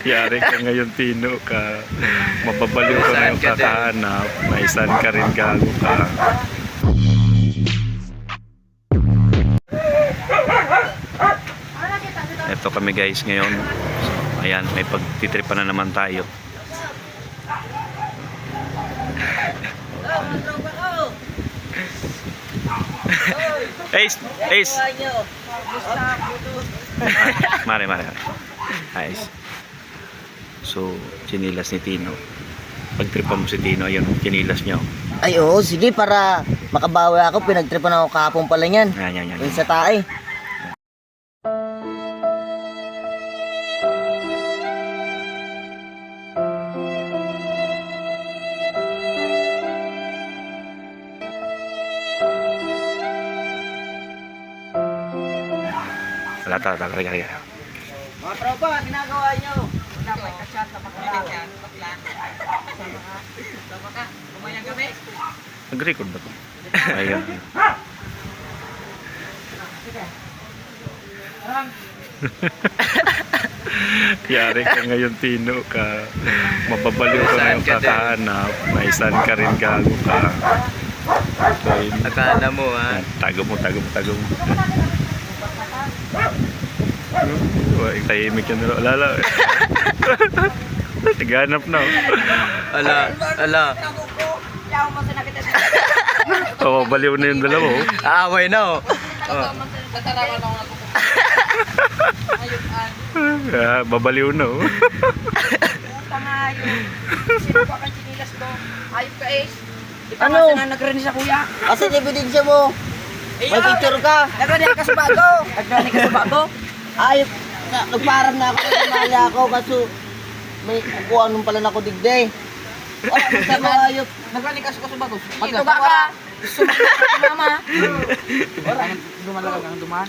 Yari ka ngayon, Tino ka. Mababaliw ka ngayong kakahanap. Maisan ka rin, gago ka. Ito kami guys ngayon. So, ayan, may pagtitripan na naman tayo. Ace! Ace! Mare. Ace. So, chinilas ni Tino. Pagtripan mo si Tino, ayun, chinilas niya. Ay oo, sige para makabawi ako. Pinagtripan ako kahapon pala yan. Yan. Yung sa tae. Talaga. Mga tropa, ginagawa nyo. Dapat ka-chat na bakla. Sama ka, kumayang gabi. Nag-record ba ito? Ayun. Yari ka ngayon, Tino ka. Mababaliw ka ngayong kakahanap. Maisan ka rin, gago ka. Okay. Akala mo ha. Tago mo. Tahimik yan nila. Alala. Tiganap na. Ala. Oh, baliw na yung dalawa. Aaway na oh. Babaliw na. Ano? Nagrani sa kuya. Asan ebidensya mo? May picture ka. Nagrani ka sa bago. Nagrani ka sa bago. Ayop. Nagparang na ako. Nagmali ako. Kaso may kukuha nung pala na ako digday. Ano sa mga ayop? Nagrani ka sa bago. Magtuba ka. Sumakit ka mama. Duman lang ang duman.